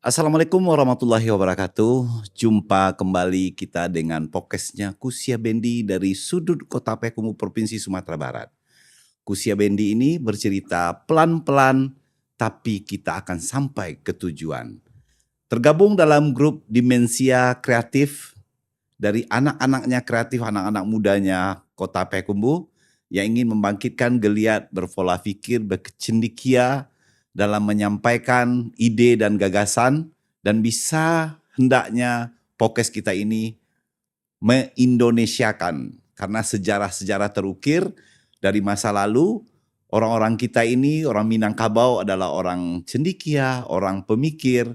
Assalamualaikum warahmatullahi wabarakatuh. Jumpa kembali kita dengan podcastnya Kusia Bendi dari sudut kota Payakumbuh Provinsi Sumatera Barat. Kusia Bendi ini bercerita pelan-pelan tapi kita akan sampai ke tujuan. Tergabung dalam grup Dimensia Kreatif dari anak-anaknya kreatif, anak-anak mudanya kota Payakumbuh yang ingin membangkitkan geliat berpola pikir, berkecendikia dalam menyampaikan ide dan gagasan, dan bisa hendaknya podcast kita ini mengindonesiakan, karena sejarah-sejarah terukir dari masa lalu. Orang-orang kita ini, orang Minangkabau adalah orang cendikia, orang pemikir.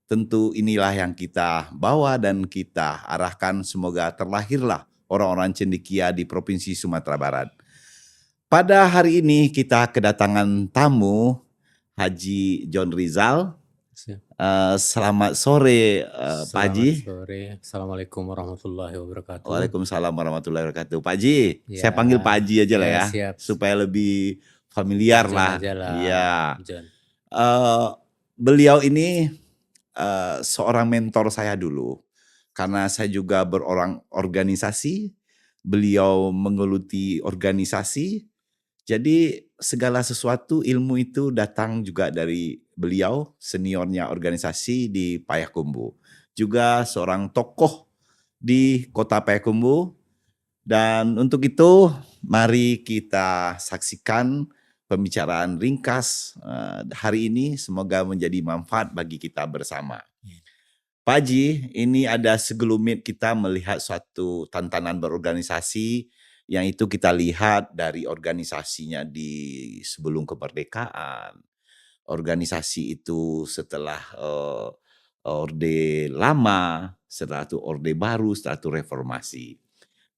Tentu inilah yang kita bawa dan kita arahkan, semoga terlahirlah orang-orang cendikia di Provinsi Sumatera Barat. Pada hari ini kita kedatangan tamu Haji John Rizal. Selamat sore Pak Haji. Selamat sore. Assalamualaikum warahmatullahi wabarakatuh. Waalaikumsalam warahmatullahi wabarakatuh. Pak Haji, Ya, saya panggil Pak Haji aja lah ya, ya, siap. supaya lebih familiar John lah. aja lah, Iya. John. Beliau ini seorang mentor saya dulu, karena saya juga berorang organisasi, beliau menggeluti organisasi. Jadi segala sesuatu ilmu itu datang juga dari beliau, seniornya organisasi di Payakumbuh. Juga seorang tokoh di kota Payakumbuh. Dan untuk itu mari kita saksikan pembicaraan ringkas hari ini, semoga menjadi manfaat bagi kita bersama. Pak Haji, ini ada segelumit kita melihat suatu tantangan berorganisasi yang itu kita lihat dari organisasinya di sebelum kemerdekaan, organisasi itu setelah Orde Lama, setelah itu Orde Baru, setelah itu Reformasi.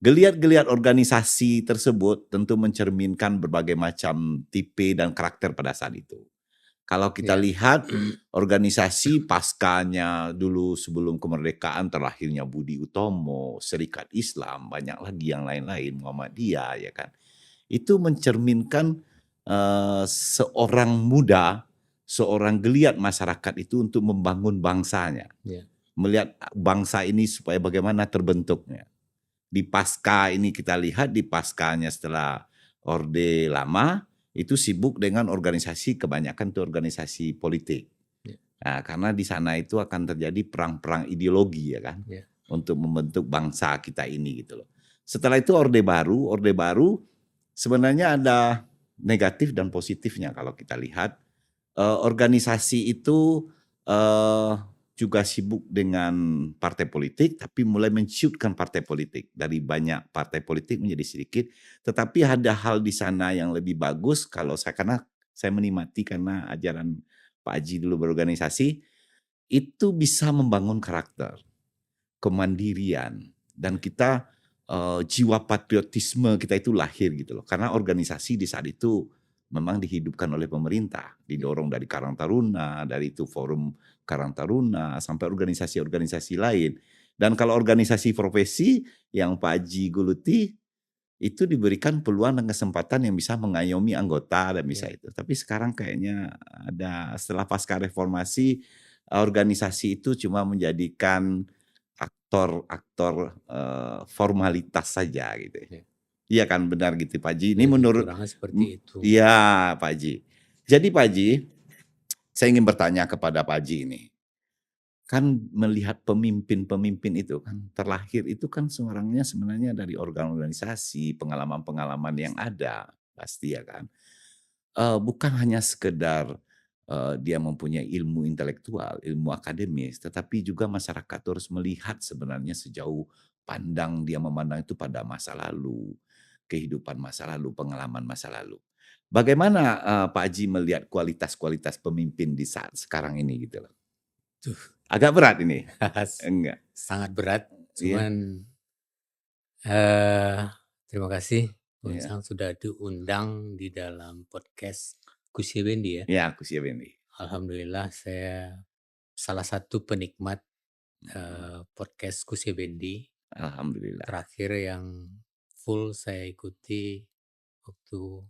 Geliat-geliat organisasi tersebut tentu mencerminkan berbagai macam tipe dan karakter pada saat itu. Kalau kita lihat organisasi paskanya dulu sebelum kemerdekaan, terlahirnya Budi Utomo, Serikat Islam, banyak lagi yang lain-lain, Muhammadiyah, ya kan. Itu mencerminkan seorang muda, seorang geliat masyarakat itu untuk membangun bangsanya. Melihat bangsa ini supaya bagaimana terbentuknya. Di pasca ini kita lihat, di paskanya setelah Orde Lama, itu sibuk dengan organisasi, kebanyakan itu organisasi politik. Nah, karena di sana itu akan terjadi perang-perang ideologi ya kan, untuk membentuk bangsa kita ini gitu loh. Setelah itu Orde Baru sebenarnya ada negatif dan positifnya kalau kita lihat. Organisasi itu juga sibuk dengan partai politik, tapi mulai menciutkan partai politik. Dari banyak partai politik menjadi sedikit, tetapi ada hal di sana yang lebih bagus kalau karena saya menikmati karena ajaran Pak Haji dulu berorganisasi, itu bisa membangun karakter, kemandirian, dan kita jiwa patriotisme kita itu lahir gitu loh. Karena organisasi di saat itu memang dihidupkan oleh pemerintah, didorong dari Karang Taruna, dari itu Forum Karang Taruna, sampai organisasi-organisasi lain. Dan kalau organisasi profesi yang Pak Haji geluti, itu diberikan peluang dan kesempatan yang bisa mengayomi anggota dan bisa itu. Tapi sekarang kayaknya ada setelah pasca reformasi, organisasi itu cuma menjadikan aktor formalitas saja gitu. Iya kan, benar gitu Pak Haji. Ini menurut seperti itu. Iya Pak Haji. Jadi Pak Haji, saya ingin bertanya kepada Pak Haji ini. Kan melihat pemimpin-pemimpin itu kan terlahir itu kan seorangnya sebenarnya dari organisasi, pengalaman-pengalaman yang ada pasti ya kan. Bukan hanya sekedar dia mempunyai ilmu intelektual, ilmu akademis, tetapi juga masyarakat harus melihat sebenarnya sejauh pandang dia memandang itu pada masa lalu, kehidupan masa lalu, pengalaman masa lalu. Bagaimana Pak Haji melihat kualitas-kualitas pemimpin di saat sekarang ini gitu loh? Agak berat ini. Enggak. Sangat berat, Iya. cuman terima kasih Bung Sang sudah diundang di dalam podcast Kusia Bendi ya. Ya, Kusia Bendi. Alhamdulillah saya salah satu penikmat podcast Kusia Bendi. Alhamdulillah. Terakhir yang full saya ikuti waktu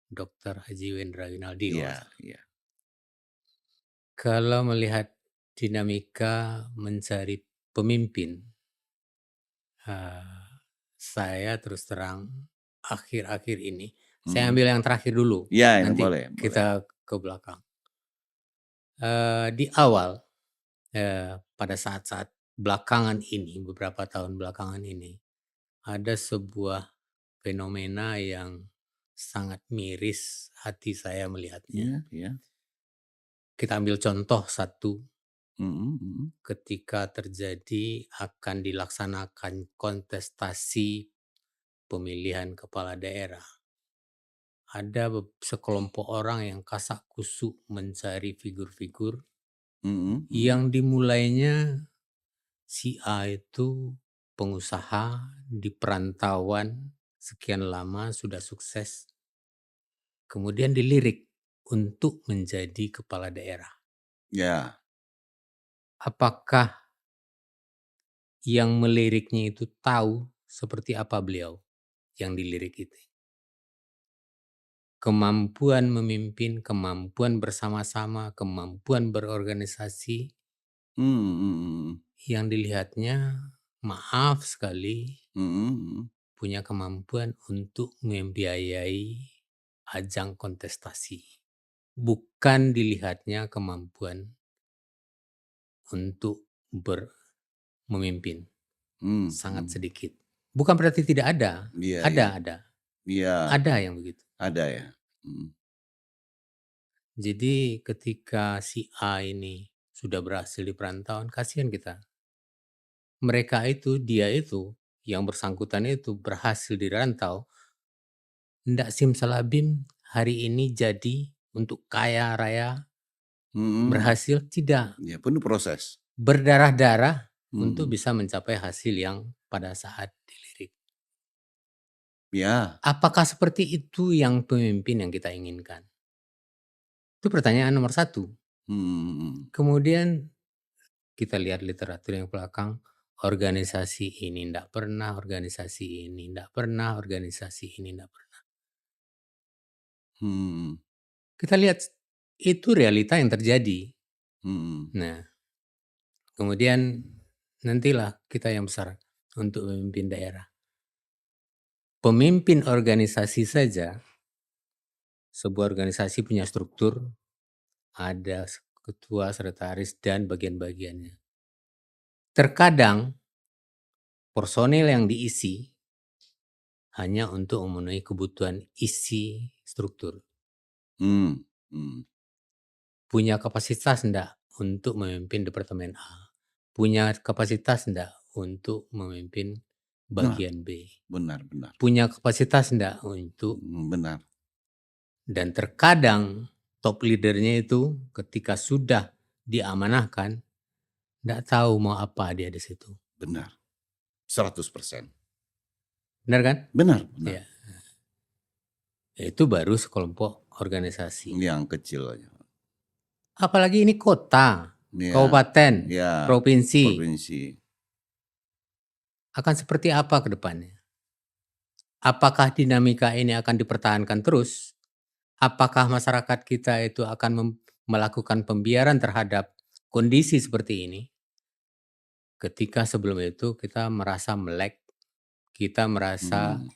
Dr. Haji Wendra Winaldi. Iya, iya. Kalau melihat dinamika mencari pemimpin, saya terus terang akhir-akhir ini, saya Mhm. ambil yang terakhir dulu, Ya, nanti boleh boleh. kita ke belakang. Di awal, pada saat-saat belakangan ini, beberapa tahun belakangan ini, ada sebuah fenomena yang sangat miris hati saya melihatnya. Iya iya. Kita ambil contoh satu, Mhm mhm. ketika terjadi akan dilaksanakan kontestasi pemilihan kepala daerah. Ada sekelompok orang yang kasak-kusuk mencari figur-figur Mhm mhm. yang dimulainya si A itu pengusaha di perantauan sekian lama sudah sukses, kemudian dilirik untuk menjadi kepala daerah. Ya. Apakah yang meliriknya itu tahu seperti apa beliau yang dilirik itu? Kemampuan memimpin, kemampuan bersama-sama, kemampuan berorganisasi Mhm mhm. yang dilihatnya, maaf sekali, Mhm mhm. punya kemampuan untuk membiayai ajang kontestasi. Bukan dilihatnya kemampuan untuk memimpin, Mmm, sangat mhm. sedikit. Bukan berarti tidak ada, Iya iya. ada, Iya, ada yang begitu. ada ya? Mhm. Jadi ketika si A ini sudah berhasil di perantauan, kasihan kita. Mereka itu, dia itu, yang bersangkutan itu berhasil di rantau, ndak simsalabim hari ini jadi untuk kaya raya, Mhm. berhasil, tidak. Ya, penuh proses. Berdarah-darah untuk Mhm. bisa mencapai hasil yang pada saat dilirik. Ya. Apakah seperti itu yang pemimpin yang kita inginkan? Itu pertanyaan nomor satu. Mhm mhm. Kemudian kita lihat literatur yang belakang, organisasi ini ndak pernah, organisasi ini ndak pernah, organisasi ini ndak pernah. Mhm. Kita lihat itu realita yang terjadi. Mhm. Nah, kemudian nantilah kita yang besar untuk memimpin daerah. Pemimpin organisasi saja, sebuah organisasi punya struktur, ada ketua, sekretaris, dan bagian-bagiannya. Terkadang personil yang diisi hanya untuk memenuhi kebutuhan isi struktur. Mmm, mhm. Punya kapasitas enggak untuk memimpin departemen A? Punya kapasitas enggak untuk memimpin Benar bagian B? benar benar. Punya kapasitas enggak untuk, Benar. dan terkadang top leader-nya itu ketika sudah diamanahkan, enggak tahu mau apa dia di situ. Benar. 100%. Benar kan? Benar benar. Ya, itu baru sekelompok organisasi. Yang kecil aja. Apalagi ini kota, Iya. kabupaten, Iya. provinsi. Provinsi. Akan seperti apa ke depannya? Apakah dinamika ini akan dipertahankan terus? Apakah masyarakat kita itu akan melakukan pembiaran terhadap kondisi seperti ini? Ketika sebelum itu kita merasa melek, kita merasa Mhm.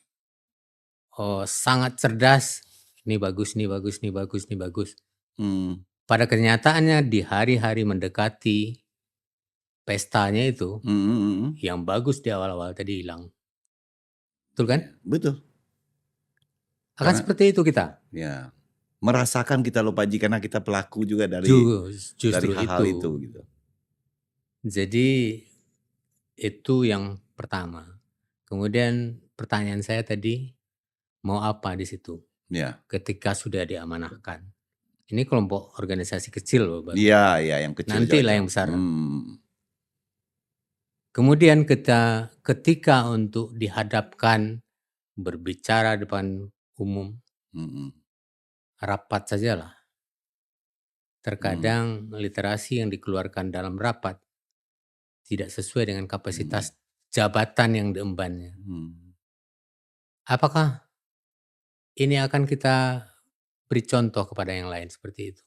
sangat cerdas, ini bagus, ini bagus, ini bagus, ini bagus. Mhm. Pada kenyataannya di hari-hari mendekati pestanya itu, Mhm mhm. yang bagus di awal-awal tadi hilang. Betul kan? Iya, betul. Akan Karena seperti itu kita. ya, merasakan kita loh Pak Ji, karena kita pelaku juga dari Justru hal-hal itu. itu gitu. Jadi itu yang pertama. Kemudian pertanyaan saya tadi, mau apa di situ Ya. ketika sudah diamanahkan? Ini kelompok organisasi kecil loh baru. Iya iya, yang kecil Nantilah saja. yang besar. Mhm. Kemudian ketika untuk dihadapkan berbicara depan umum, Mhm. rapat sajalah. Mhm. Terkadang literasi yang dikeluarkan dalam rapat tidak sesuai dengan Mhm. kapasitas jabatan yang diembannya. Mhm. Apakah ini akan kita beri contoh kepada yang lain seperti itu?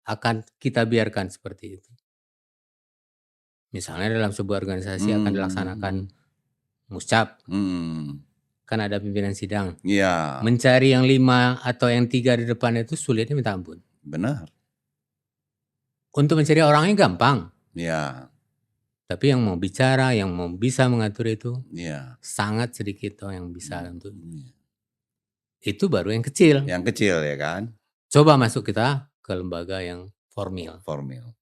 Akan kita biarkan seperti itu? Misalnya dalam sebuah organisasi akan dilaksanakan Hmm. muscap, Hmm. kan ada pimpinan sidang. Ya, Mencari yang 5 atau yang 3 di depan itu sulitnya minta ampun. benar. Untuk mencari orangnya gampang, Ya, tapi yang mau bicara, yang mau bisa mengatur itu ya. sangat sedikit orang yang bisa untuk Hmm. itu baru yang kecil. Yang kecil ya kan, Coba masuk kita ke lembaga yang formil, formil.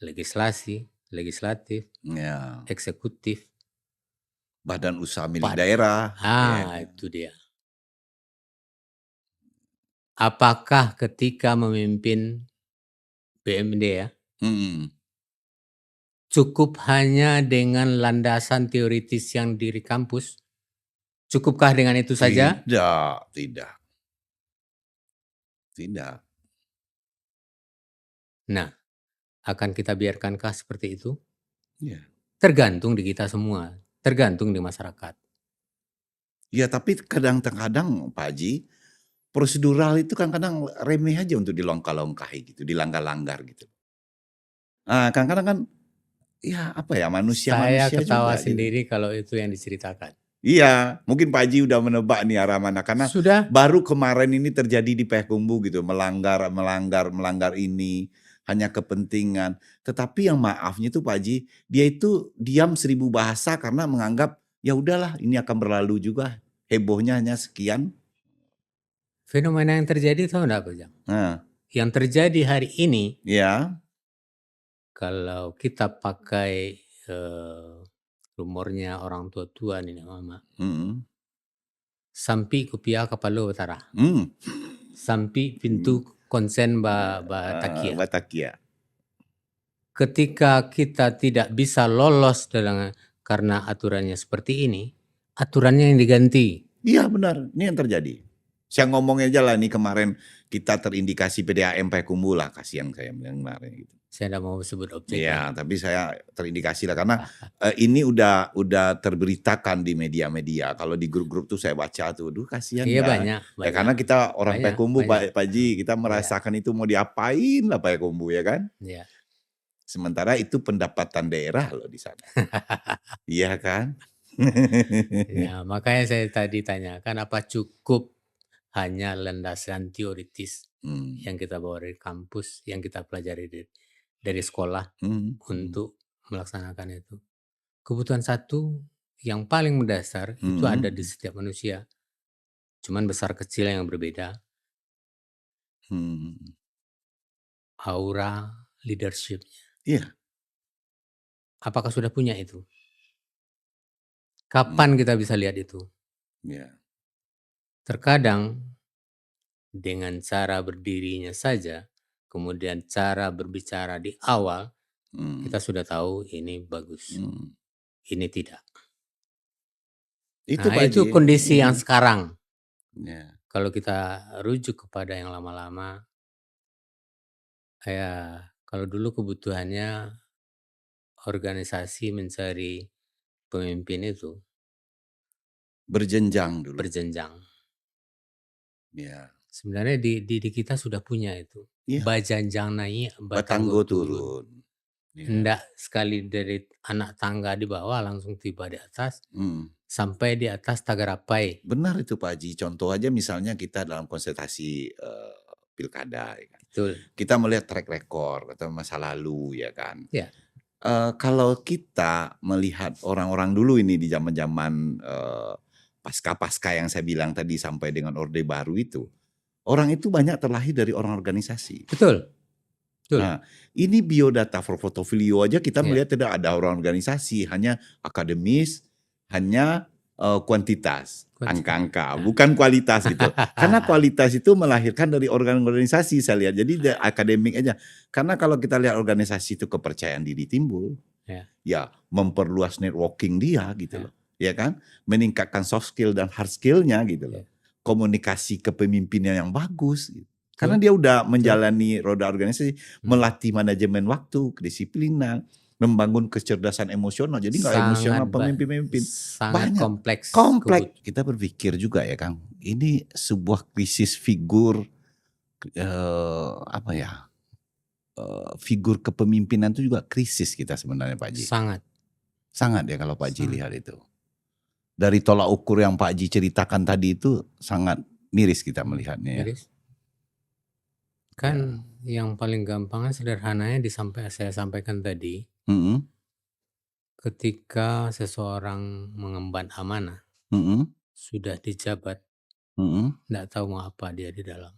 legislasi, legislatif, Ya, eksekutif. badan usaha milik Pad daerah. Ya kan. itu dia. Apakah ketika memimpin BMD ya, Hmm. cukup hanya dengan landasan teoritis yang di kampus? Cukupkah dengan itu saja? Tidak. Nah, akan kita biarkankah seperti itu? Ya. Tergantung di kita semua, tergantung di masyarakat. Ya, tapi kadang-kadang Pak Haji, prosedural itu kan kadang remeh aja untuk dilangkah-langkahi gitu, dilanggar-langgar gitu. Kadang-kadang kan, ya apa ya, Saya manusia-manusia ketawa juga gitu. sendiri kalau itu yang diceritakan. Iya, mungkin Pak Haji udah menebak nih arah mana, karena Sudah, baru kemarin ini terjadi di Payakumbuh gitu, melanggar ini, hanya kepentingan. Tetapi yang maafnya itu Pak Haji, dia itu diam 1000 bahasa karena menganggap, ya udahlah ini akan berlalu juga, hebohnya hanya sekian. fenomena yang terjadi tahu enggak, Bang? Nah, Yang terjadi hari ini, ya, kalau kita pakai rumornya orang tua-tua nih mama, mhm, sampi kupia kapalo utara, hmm, sampi pintu konsen ba takia. Batavia. Ketika kita tidak bisa lolos karena aturannya seperti ini, aturannya yang diganti. Iya benar, ini yang terjadi. Saya ngomongnya aja lah nih kemarin kita terindikasi PDAM Payakumbuh lah, kasihan saya mendengar gitu. Saya tidak mau sebut Iya, objeknya. tapi saya terindikasi lah karena ini udah terberitakan di media-media. Kalau di grup-grup tuh saya baca tuh, duh kasihan Iya ya. banyak, Ya karena kita orang banyak, Payakumbuh banyak. Pak Ji, kita merasakan itu mau diapain lah Payakumbuh ya kan. Ya. Sementara itu pendapatan daerah loh di sana. Iya kan? Ya, makanya saya tadi tanyakan apa cukup hanya landasan teoritis yang kita bawa dari kampus, yang kita pelajari dari sekolah untuk melaksanakan itu. Kebutuhan satu yang paling mendasar itu ada di setiap manusia. Cuman besar kecil yang berbeda. Aura leadership-nya. Iya. Apakah sudah punya itu? Kapan kita bisa lihat itu? Iya. Terkadang dengan cara berdirinya saja, kemudian cara berbicara di awal, kita sudah tahu ini bagus, ini tidak. Itu Nah, Pak itu Ji. kondisi yang sekarang. Ya. Kalau kita rujuk kepada yang lama-lama, ya kalau dulu kebutuhannya organisasi mencari pemimpin itu Berjenjang dulu. berjenjang. Ya. Sebenarnya di kita sudah punya itu. Iya. Bajanjang naik, Batanggo batanggo turun. turun. Ya. Hendak sekali dari anak tangga di bawah langsung tiba di atas, sampai di atas tagarapai. Benar itu Pak Haji. Contoh aja misalnya kita dalam konsultasi pilkada, ya kan? Betul. Kita melihat track record atau masa lalu, ya kan. Ya. Kalau kita melihat orang-orang dulu ini di zaman-zaman pasca-pasca yang saya bilang tadi sampai dengan Orde Baru itu, orang itu banyak terlahir dari orang organisasi. Betul. Nah, ini biodata for portfolio aja kita melihat tidak ada orang organisasi, hanya akademis, hanya kuantitas, angka-angka, bukan kualitas gitu. Karena kualitas itu melahirkan dari organisasi saya lihat. Jadi akademik aja. Karena kalau kita lihat organisasi itu kepercayaan diri timbul, ya memperluas networking dia gitu loh, ya kan, meningkatkan soft skill dan hard skillnya gitu loh, komunikasi kepemimpinan yang bagus. Gitu. Karena dia udah menjalani roda organisasi, melatih manajemen waktu, kedisiplinan, membangun kecerdasan emosional. Jadi nggak emosional pemimpin-pemimpin. Sangat banyak. kompleks. Kita berpikir juga ya Kang, ini sebuah krisis figur apa ya? figur kepemimpinan itu juga krisis kita sebenarnya Pak Haji. Sangat ya kalau Pak Haji Sangat. lihat itu. Dari tolak ukur yang Pak Haji ceritakan tadi itu sangat miris kita melihatnya ya. Miris. Kan yang paling gampangnya sederhananya saya sampaikan tadi, ketika seseorang mengemban amanah, sudah dijabat, nggak tahu mau apa dia di dalam.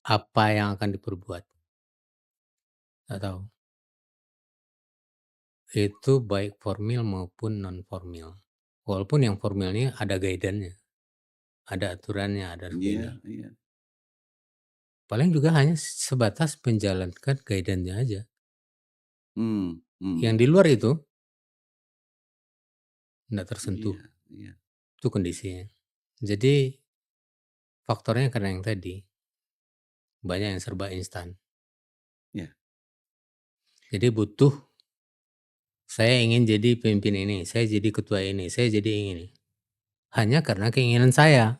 Apa yang akan diperbuat, nggak tahu. Itu baik formil maupun non formil. Walaupun yang formilnya ada guidance-nya, ada aturannya, ada begini. Iya. Paling juga hanya sebatas menjalankan guidance-nya aja. Yang di luar itu nggak tersentuh. Iya. Itu kondisinya. Jadi faktornya karena yang tadi, banyak yang serba instan. Iya. Jadi butuh, saya ingin jadi pemimpin ini, saya jadi ketua ini, saya jadi ini. Hanya karena keinginan saya,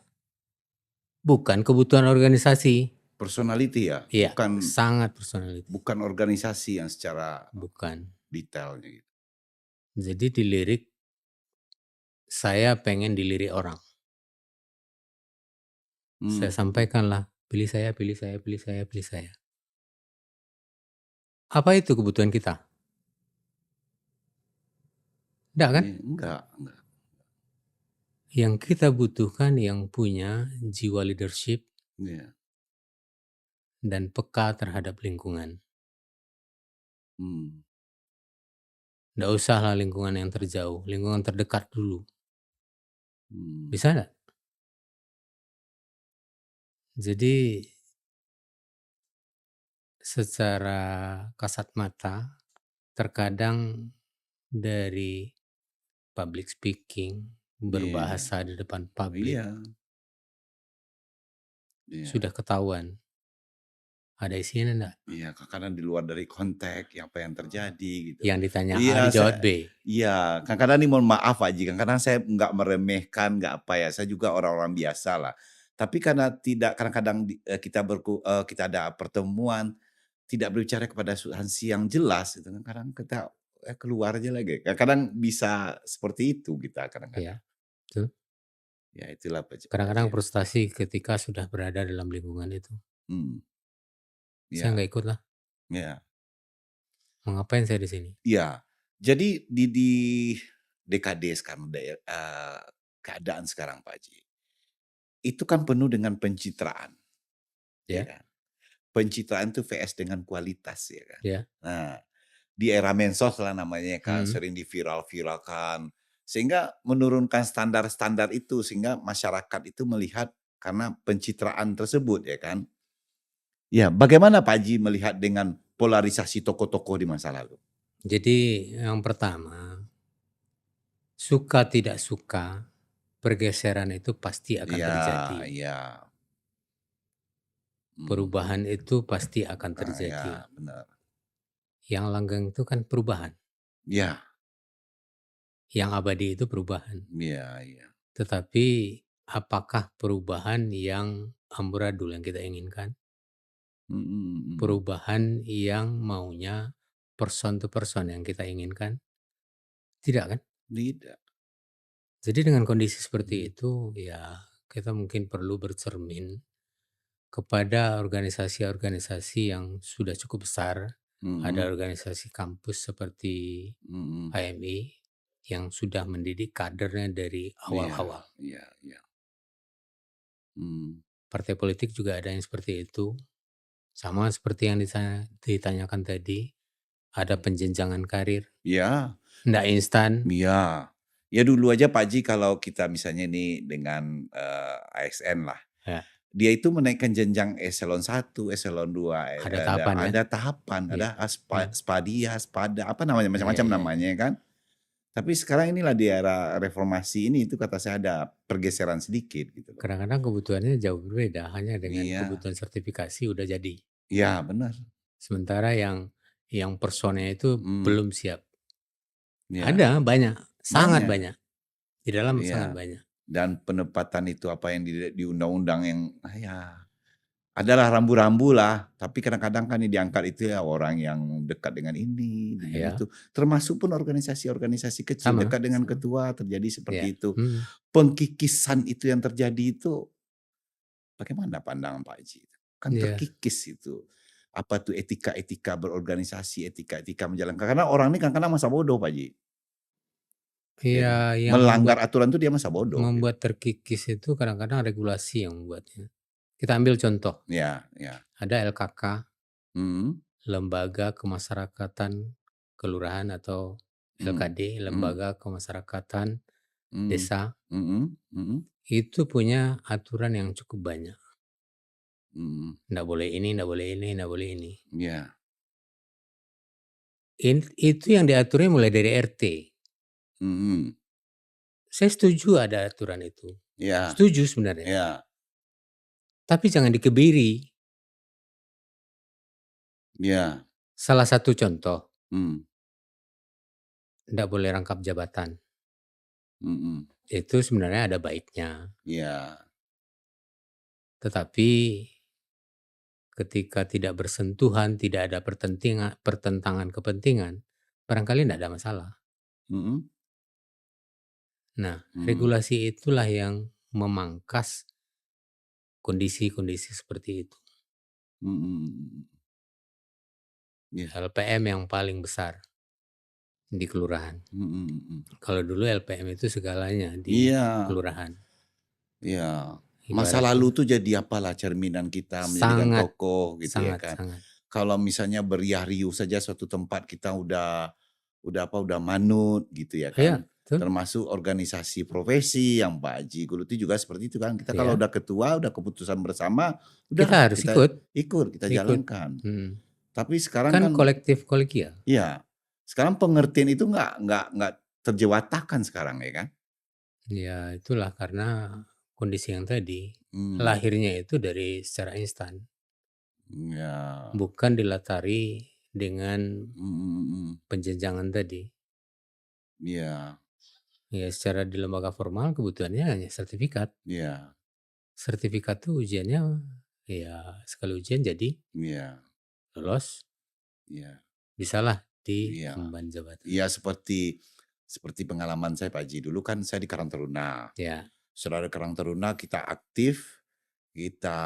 bukan kebutuhan organisasi. Personality ya? Iya, sangat personality. Bukan organisasi yang secara detailnya gitu. Jadi dilirik, saya pengen dilirik orang. Saya sampaikanlah, pilih saya, pilih saya, pilih saya, pilih saya. Apa itu kebutuhan kita? Enggak kan? Enggak. Yang kita butuhkan yang punya jiwa leadership dan peka terhadap lingkungan. Nggak usahlah lingkungan yang terjauh, lingkungan terdekat dulu. Bisa nggak? Jadi secara kasat mata, terkadang dari public speaking, berbahasa di depan publik, sudah ketahuan. Ada isinya enggak? Iya, kadang di luar dari konteks apa yang terjadi gitu. Yang ditanya A dijawab B. Iya, kadang-kadang ini mohon maaf Haji, kadang-kadang saya nggak meremehkan, nggak apa ya, saya juga orang-orang biasa lah. Tapi karena tidak kadang-kadang kita ada pertemuan, tidak berbicara kepada substansi yang jelas, gitu kan kadang kita keluar aja lagi. Kadang bisa seperti itu kita kadang-kadang. Iya, betul. Ya itulah. Kadang-kadang frustasi ketika sudah berada dalam lingkungan itu. Saya nggak ikut lah. Iya. Mau ngapain saya di sini? Iya. Jadi di DKD sekarang, keadaan sekarang Pak Haji, itu kan penuh dengan pencitraan. Ya kan? Pencitraan itu VS dengan kualitas ya kan. Nah, di era mensos lah namanya kan, sering diviral-viralkan, sehingga menurunkan standar-standar itu, sehingga masyarakat itu melihat karena pencitraan tersebut ya kan. Ya, bagaimana Pak Haji melihat dengan polarisasi tokoh-tokoh di masa lalu? Jadi yang pertama, suka tidak suka, pergeseran itu pasti akan terjadi. Iya. Perubahan itu pasti akan terjadi. Ya, benar. Yang langgeng itu kan perubahan. Iya. Yang abadi itu perubahan. Iya. Tetapi apakah perubahan yang amburadul yang kita inginkan? Perubahan yang maunya person to person yang kita inginkan? Tidak kan? Tidak. Jadi dengan kondisi seperti itu, ya kita mungkin perlu bercermin kepada organisasi-organisasi yang sudah cukup besar. Ada organisasi kampus seperti HMI yang sudah mendidik kadernya dari awal-awal. Iya. Partai politik juga ada yang seperti itu. Sama seperti yang ditanyakan tadi, ada penjenjangan karir. Iya. Nggak instan. Iya. Ya dulu aja Pak Haji kalau kita misalnya nih dengan ASN lah. Ya. Dia itu menaikkan jenjang eselon 1, eselon 2. Ada tahapan ya? Ada tahapan, ada spadia, spada, apa namanya, macam-macam namanya kan. Tapi sekarang inilah di era reformasi ini itu kata saya ada pergeseran sedikit gitu. Kadang-kadang kebutuhannya jauh berbeda, hanya dengan kebutuhan sertifikasi udah jadi. Iya benar. Sementara yang personnya itu belum siap. Ya. Ada banyak, sangat banyak. Di dalam sangat banyak. Dan penempatan itu apa yang di undang-undang yang adalah rambu-rambu lah, tapi kadang-kadang kan yang diangkat itu ya orang yang dekat dengan ini, dengan Ya, itu. Termasuk pun organisasi-organisasi kecil sama. dekat dengan ketua terjadi seperti Ya. itu. Pengkikisan itu yang terjadi itu bagaimana pandangan Pak Haji? Kan Ya. terkikis itu. Apa tuh etika-etika berorganisasi, etika-etika menjalankan. Karena orang ini kadang-kadang masa bodoh Pak Haji. Iya, yang Melanggar aturan itu dia masa bodoh. membuat terkikis itu kadang-kadang regulasi yang membuatnya. Kita ambil contoh, Ya, ya. ada LKK, Hmm, Lembaga Kemasyarakatan Kelurahan atau LKD, Lembaga Kemasyarakatan hmm, Desa, hmm, hmm, itu punya aturan yang cukup banyak. hmm. Nggak boleh ini, nggak boleh ini, nggak boleh ini. Ya. Itu yang diaturnya mulai dari RT. Hmm. Saya setuju ada aturan itu. Ya. Setuju sebenarnya. Ya. Tapi jangan dikebiri. Ya. Salah satu contoh, Hmm. nggak boleh rangkap jabatan. Hmm. Itu sebenarnya ada baiknya. Ya. Tetapi ketika tidak bersentuhan, tidak ada pertentangan kepentingan, barangkali tidak ada masalah. Hmm. Nah, regulasi itulah yang memangkas kondisi-kondisi seperti itu. Hmm. Ya. LPM yang paling besar di kelurahan. Hmm. Kalau dulu LPM itu segalanya di Iya. kelurahan. Iya. Ibaratnya Masa lalu tuh jadi apalah cerminan kita menjadikan sangat, tokoh gitu ya kan. sangat. Kalau misalnya beriah riuh saja suatu tempat kita udah manut gitu ya Iya, kan. betul. Termasuk organisasi profesi yang Pak Haji Guluti juga seperti itu kan. Kita kalau Iya. udah ketua, udah keputusan bersama, udah Kita harus ikut. kita jalankan. Tapi sekarang Kan kan kolektif kolegial. iya. Sekarang pengertian itu nggak terjewatakan sekarang ya kan. Ya itulah karena kondisi yang tadi lahirnya itu dari secara instan, Ya. bukan dilatari dengan penjenjangan tadi. Iya. Ya secara di lembaga formal kebutuhannya hanya sertifikat. Iya. Sertifikat tuh ujiannya ya sekali ujian jadi Iya. lolos, Iya. bisalah Iya. diemban jabatan. Iya seperti pengalaman saya Pak Haji. Dulu kan saya di Karang Taruna. Ya, Setelah di Karang Taruna kita aktif, kita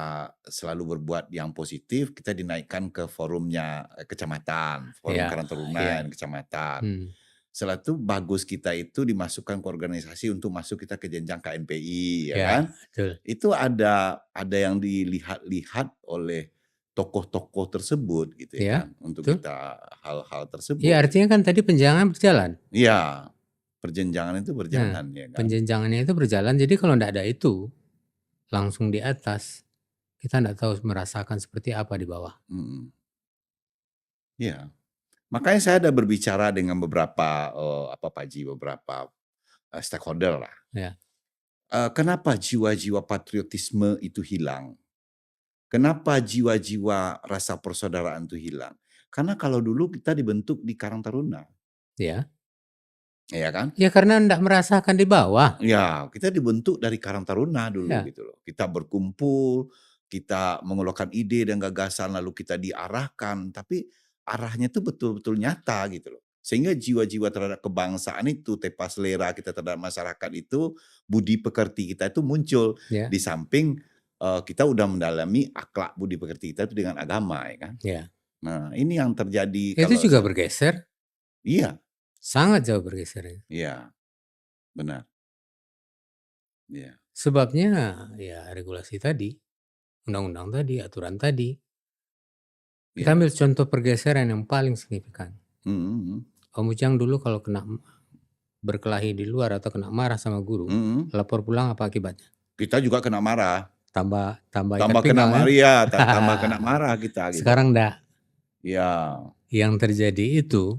selalu berbuat yang positif, kita dinaikkan ke forumnya kecamatan, forum ya, Karang Taruna ya. yang kecamatan. Setelah itu bagus kita itu dimasukkan ke organisasi untuk masuk kita ke jenjang KNPI ya kan. Betul. Itu ada yang dilihat-lihat oleh tokoh-tokoh tersebut gitu ya kan untuk betul. kita hal-hal tersebut. Iya artinya kan tadi penjenjangan berjalan. Iya, perjenjangan itu berjalan ya kan. Penjenjangannya itu berjalan, jadi kalau tidak ada itu langsung di atas, kita tidak tahu merasakan seperti apa di bawah. Iya. Makanya saya ada berbicara dengan beberapa Pak Haji, beberapa stakeholder lah. Ya. Kenapa jiwa-jiwa patriotisme itu hilang? Kenapa jiwa-jiwa rasa persaudaraan itu hilang? Karena kalau dulu kita dibentuk di Karang Taruna. Ya. Iya kan? Ya karena tidak merasakan di bawah. Ya, kita dibentuk dari Karang Taruna dulu Ya. gitu loh. Kita berkumpul, kita mengeluarkan ide dan gagasan lalu kita diarahkan, tapi arahnya itu betul-betul nyata gitu loh. Sehingga jiwa-jiwa terhadap kebangsaan itu, tepa selera kita terhadap masyarakat itu, budi pekerti kita itu muncul. Ya. Di samping kita udah mendalami akhlak budi pekerti kita itu dengan agama ya kan. Ya. Nah, ini yang terjadi. Itu juga bergeser. Iya. Sangat jauh bergeser. Iya. Benar. Iya. Sebabnya ya regulasi tadi, undang-undang tadi, aturan tadi. Kita ambil contoh pergeseran yang paling signifikan. Om Ujang dulu kalau kena berkelahi di luar atau kena marah sama guru, lapor pulang apa akibatnya? Kita juga kena marah. Tambah kena marah ya, tambah kena marah kita. Gitu. Sekarang enggak. Ya. Yang terjadi itu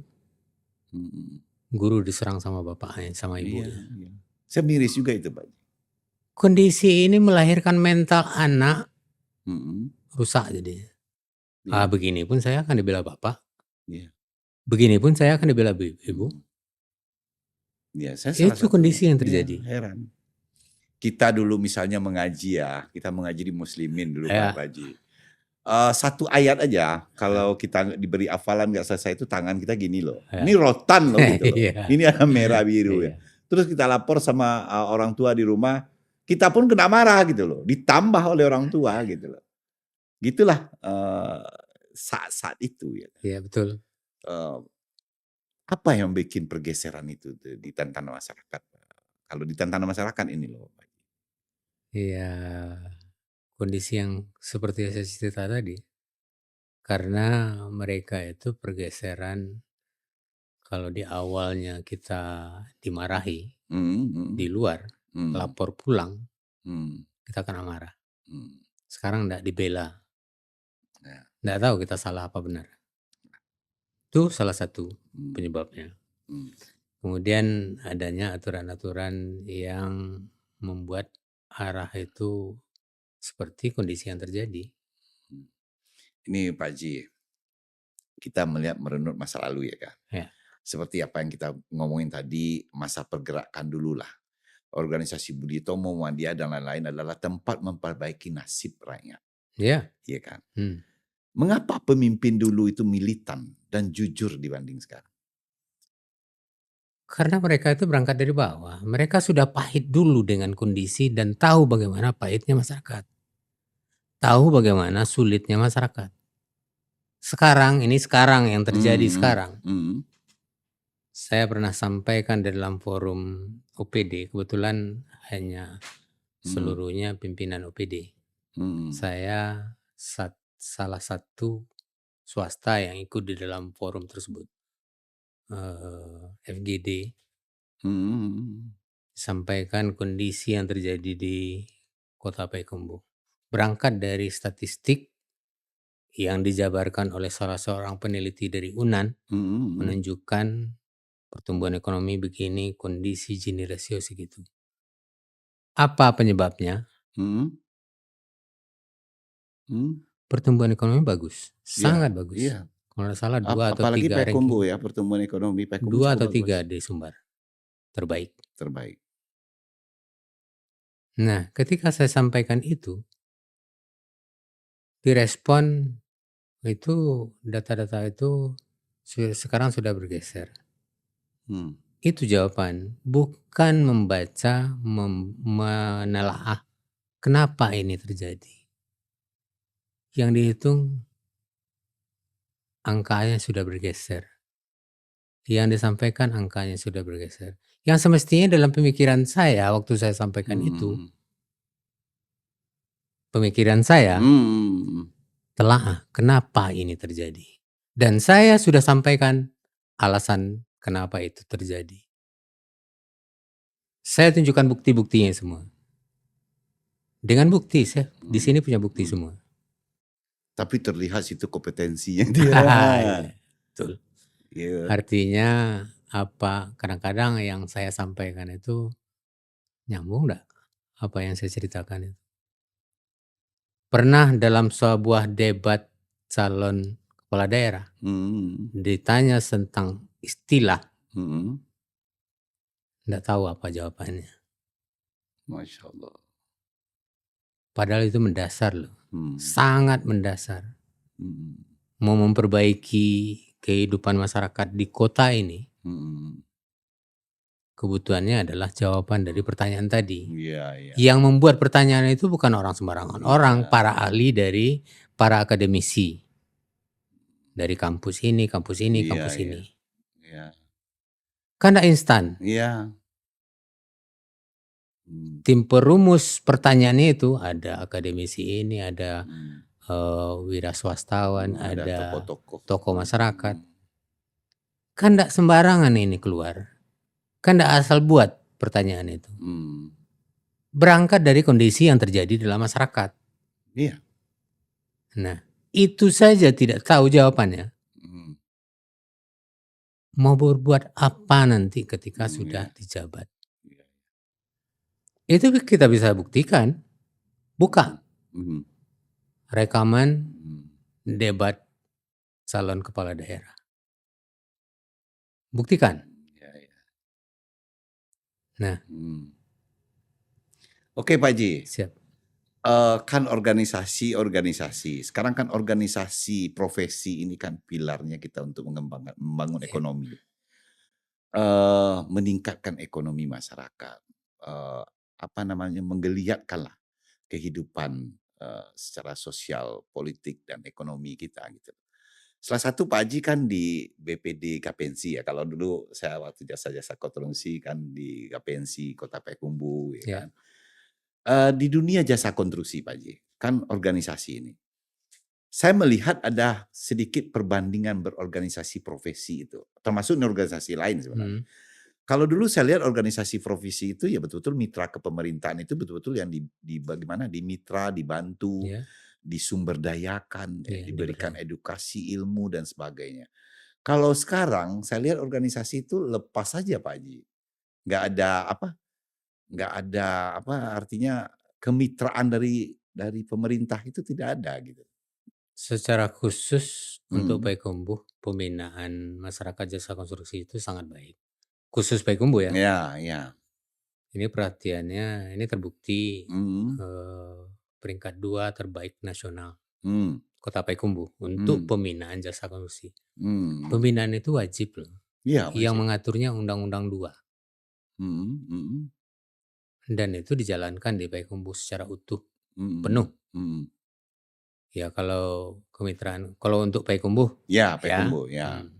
guru diserang sama bapaknya, sama ibunya. Iya. Saya miris juga itu Pak. Kondisi ini melahirkan mental anak rusak jadinya. Begini pun saya akan dibela bapak. Begini pun saya akan dibela ibu. Ya, saya itu kondisi yang terjadi. Heran. Kita dulu misalnya mengaji ya, kita mengaji di Muslimin dulu Pak Haji. Satu ayat aja, kalau kita diberi hafalan nggak selesai itu tangan kita gini loh. Ya. Ini rotan loh gitu loh. Iya. Ini ada merah biru ya. Iya. Terus kita lapor sama orang tua di rumah, kita pun kena marah gitu loh. Ditambah oleh orang tua gitu loh. Gitulah saat-saat itu ya. Iya, betul. Apa yang bikin pergeseran itu di tantangan masyarakat? Kalau di tantangan masyarakat ini loh. Iya, kondisi yang seperti saya cerita tadi. Karena mereka itu pergeseran, kalau di awalnya kita dimarahi di luar, lapor pulang, kita kena marah. Sekarang nggak dibela. Ya. Nggak tahu kita salah apa benar. Itu salah satu penyebabnya. Kemudian adanya aturan-aturan yang membuat arah itu seperti kondisi yang terjadi. Ini Pak Ji, kita melihat merenut masa lalu ya kan. Ya. Seperti apa yang kita ngomongin tadi, masa pergerakan dulu lah. Organisasi Budi Utomo, Muhammadiyah dan lain-lain adalah tempat memperbaiki nasib rakyat. Ya. Iya kan? Mengapa pemimpin dulu itu militan dan jujur dibanding sekarang? Karena mereka itu berangkat dari bawah. Mereka sudah pahit dulu dengan kondisi dan tahu bagaimana pahitnya masyarakat. Tahu bagaimana sulitnya masyarakat. Sekarang yang terjadi sekarang. Saya pernah sampaikan di dalam forum OPD, kebetulan hanya seluruhnya pimpinan OPD. Saya salah satu swasta yang ikut di dalam forum tersebut. FGD sampaikan kondisi yang terjadi di Kota Payakumbuh. Berangkat dari statistik yang dijabarkan oleh salah seorang peneliti dari UNAN, menunjukkan pertumbuhan ekonomi begini, kondisi Gini rasio segitu. Apa penyebabnya? Pertumbuhan ekonomi bagus, sangat bagus. Iya. Kalau tidak salah 2 atau 3 Apalagi ranking. Payakumbuh ya, pertumbuhan ekonomi Payakumbuh 2 atau 3 di Sumbar. Terbaik. Nah, ketika saya sampaikan itu, direspon itu data-data itu sekarang sudah bergeser. Itu jawaban, bukan membaca, menelaah kenapa ini terjadi. Yang dihitung angkanya sudah bergeser. Yang disampaikan angkanya sudah bergeser. Yang semestinya dalam pemikiran saya waktu saya sampaikan itu, pemikiran saya telaah kenapa ini terjadi. Dan saya sudah sampaikan alasan kenapa itu terjadi. Saya tunjukkan bukti-buktinya semua. Dengan bukti, saya di sini punya bukti semua. Tapi terlihat situ kompetensinya. Betul. Artinya apa? Kadang-kadang yang saya sampaikan itu nyambung enggak apa yang saya ceritakan itu. Pernah dalam sebuah debat calon kepala daerah ditanya tentang istilah, enggak tahu apa jawabannya. Masya Allah. Padahal itu mendasar loh, sangat mendasar. Mau memperbaiki kehidupan masyarakat di kota ini, kebutuhannya adalah jawaban dari pertanyaan tadi. Yang membuat pertanyaan itu bukan orang sembarangan, orang para ahli dari para akademisi dari kampus ini, kampus ini. Kan tidak instan. Tim perumus pertanyaannya itu ada akademisi ini, ada wira swastawan, ada tokoh masyarakat. Kan tidak sembarangan ini keluar. Kan tidak asal buat pertanyaan itu. Berangkat dari kondisi yang terjadi dalam masyarakat. Nah, itu saja tidak tahu jawabannya. Mau berbuat apa nanti ketika sudah dijabat? Itu kita bisa buktikan. Buka rekaman debat calon kepala daerah. Buktikan. Nah. Oke Pak Ji. Siap. Kan organisasi. Sekarang kan organisasi profesi ini kan pilarnya kita untuk membangun Ya. ekonomi. Meningkatkan ekonomi masyarakat, menggeliatkanlah kehidupan, secara sosial, politik, dan ekonomi kita gitu. Salah satu Pak Haji kan di BPD Gapensi ya, kalau dulu saya waktu jasa-jasa konstruksi kan di Gapensi Kota Payakumbuh ya Ya. kan. Di dunia jasa konstruksi Pak Haji, kan organisasi ini. Saya melihat ada sedikit perbandingan berorganisasi profesi itu, termasuk organisasi lain sebenarnya. Kalau dulu saya lihat organisasi profesi itu ya betul-betul mitra kepemerintahan itu betul-betul yang bagaimana dimitra, dibantu, Ya. disumberdayakan, Iya, diberikan diberdaya. edukasi ilmu dan sebagainya. Kalau sekarang saya lihat organisasi itu lepas saja Pak Haji. Nggak ada artinya kemitraan dari pemerintah itu tidak ada gitu. Secara khusus untuk Hmm. Payakumbuh, pembinaan masyarakat jasa konstruksi itu sangat baik. Khusus Payakumbuh ya. Ya. Ini perhatiannya, ini terbukti Hmm. peringkat 2 terbaik nasional Hmm. Kota Payakumbuh untuk pembinaan jasa konstruksi. Hmm. Pembinaan itu wajib loh. Iya, Yang wajib. mengaturnya Undang-Undang 2. Dan itu dijalankan di Payakumbuh secara utuh, penuh. Ya kalau kemitraan, kalau untuk Payakumbuh, Ya, Payakumbuh, ya. hmm,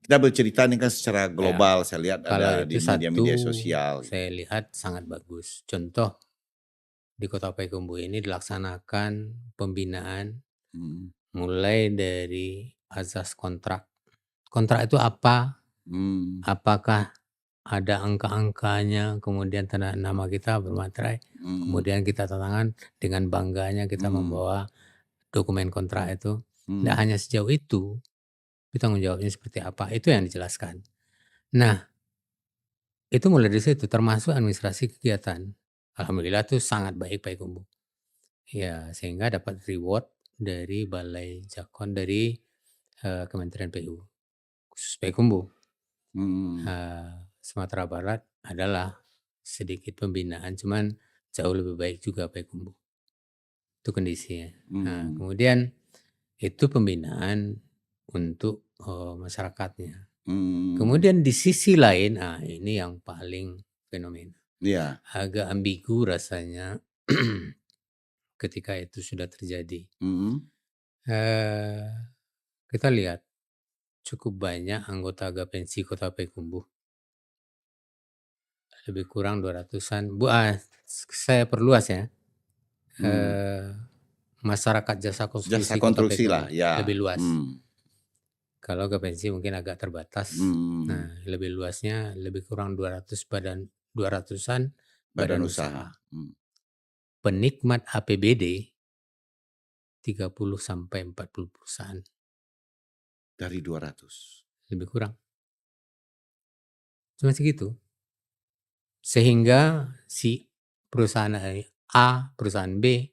Kita bercerita nih kan secara ya, global, saya lihat kalau ada itu di satu media-media sosial. saya lihat sangat bagus. Contoh di Kota Payakumbuh ini dilaksanakan pembinaan mulai dari azas kontrak. Kontrak itu apa? Apakah ada angka-angkanya, kemudian tanda nama kita bermaterai, kemudian kita tantangan dengan bangganya kita membawa dokumen kontrak itu. Tidak hanya sejauh itu, tanggung jawabnya seperti apa, itu yang dijelaskan. Nah, itu mulai dari situ, termasuk administrasi kegiatan. Alhamdulillah itu sangat baik Payakumbuh. Ya, sehingga dapat reward dari Balai Jakon dari Kementerian PU, khusus Payakumbuh. Sumatera Barat adalah sedikit pembinaan, cuman jauh lebih baik juga Payakumbuh. Itu kondisinya. Nah, kemudian itu pembinaan untuk masyarakatnya. Kemudian di sisi lain, ini yang paling fenomena. Iya. Agak ambigu rasanya ketika itu sudah terjadi. Kita lihat cukup banyak anggota Gapensi Kota Payakumbuh. Lebih kurang 200-an. Saya perluas ya. Masyarakat jasa konstruksi Kota konstruksi lah, Payakumbuh ya. lebih luas. Kalau Gapensi mungkin agak terbatas. Nah, lebih luasnya lebih kurang 200-an badan usaha. Penikmat APBD 30 sampai 40 perusahaan. Dari 200. Lebih kurang. Cuma segitu. Sehingga si perusahaan A, perusahaan B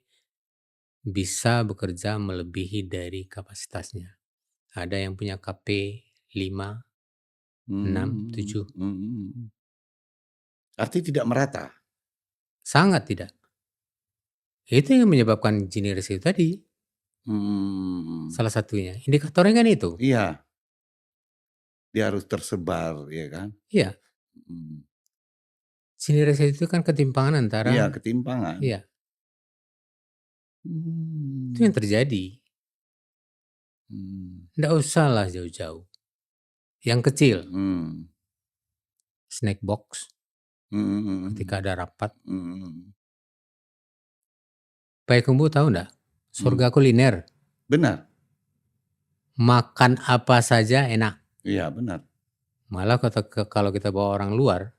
bisa bekerja melebihi dari kapasitasnya. Ada yang punya KP 5, 6, 7. Artinya tidak merata. Sangat tidak. Itu yang menyebabkan Gini Ratio tadi. Salah satunya. Indikatornya kan itu. Iya. Dia harus tersebar, ya kan? Iya. Gini Ratio itu kan ketimpangan antara. Iya, ketimpangan. Iya. Itu yang terjadi. Nggak usah lah jauh-jauh. Yang kecil. Snack box. Ketika ada rapat. Payakumbuh tahu nggak? Surga kuliner. Benar. Makan apa saja enak. Iya, benar. Malah kalau kita bawa orang luar,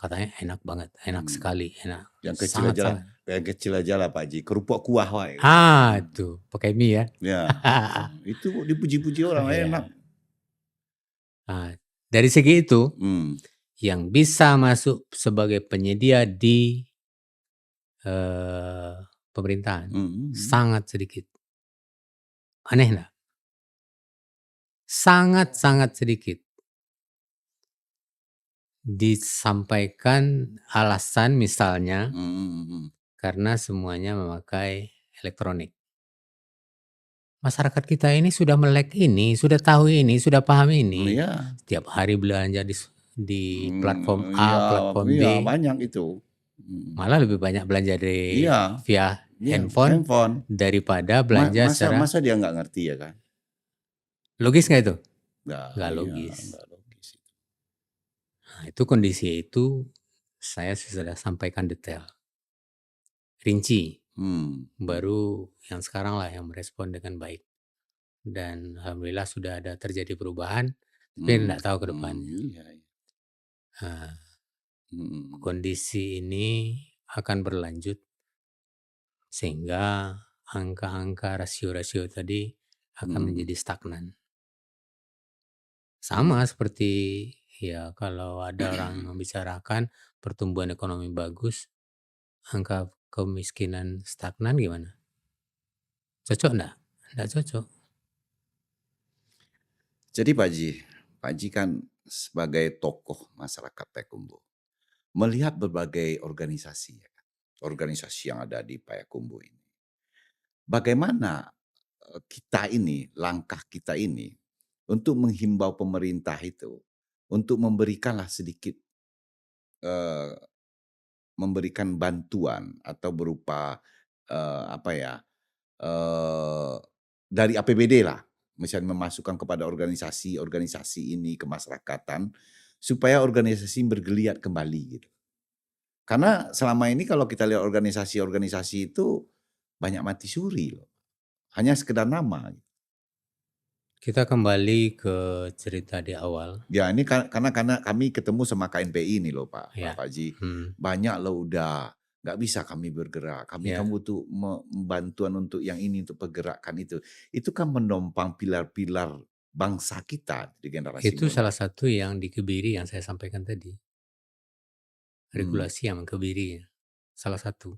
katanya enak banget, enak sekali, enak. Yang kecil aja lah Pak Haji, kerupuk kuah wae. Tuh, pakai mie ya. Ya. Itu dipuji-puji orang enak. Dari segi itu, yang bisa masuk sebagai penyedia di pemerintahan sangat sedikit. Aneh enggak? Sangat-sangat sedikit. Disampaikan alasan misalnya karena semuanya memakai elektronik. Masyarakat kita ini sudah melek ini, sudah tahu ini, sudah paham ini. Iya. Setiap hari belanja di platform A, Iya platform iya B, banyak itu. malah lebih banyak belanja Iya, via iya handphone handphone. daripada belanja Masa secara masa dia nggak ngerti ya kan? logis nggak itu? Nggak, Nggak iya logis. nggak logis itu. Nah, itu kondisi itu saya sudah sampaikan detail, rinci, baru yang sekarang lah yang merespon dengan baik. Dan alhamdulillah sudah ada terjadi perubahan, tapi nggak tahu ke depannya. Iya, iya. Nah, kondisi ini akan berlanjut sehingga angka-angka rasio-rasio tadi akan menjadi stagnan. Sama seperti ya kalau ada orang membicarakan pertumbuhan ekonomi bagus, angka kemiskinan stagnan gimana? Cocok enggak? Enggak cocok. Jadi Pak Ji kan sebagai tokoh masyarakat Payakumbuh melihat berbagai organisasi ya kan, organisasi yang ada di Payakumbuh ini. Bagaimana kita ini, langkah kita ini untuk menghimbau pemerintah itu untuk memberikanlah sedikit memberikan bantuan atau berupa apa ya dari APBD lah, misalnya memasukkan kepada organisasi-organisasi ini kemasyarakatan supaya organisasi bergeliat kembali gitu. Karena selama ini kalau kita lihat organisasi-organisasi itu banyak mati suri loh, hanya sekedar nama. Kita kembali ke cerita di awal. Ya ini karena kami ketemu sama KNPI ini loh Pak Ya. Haji, Hmm. banyak loh udah nggak bisa kami bergerak, kami Ya. butuh bantuan untuk yang ini untuk pergerakan itu kan menopang pilar-pilar bangsa kita di generasi Itu muda. salah satu yang di Kebiri yang saya sampaikan tadi. Regulasi yang Kebiri, salah satu.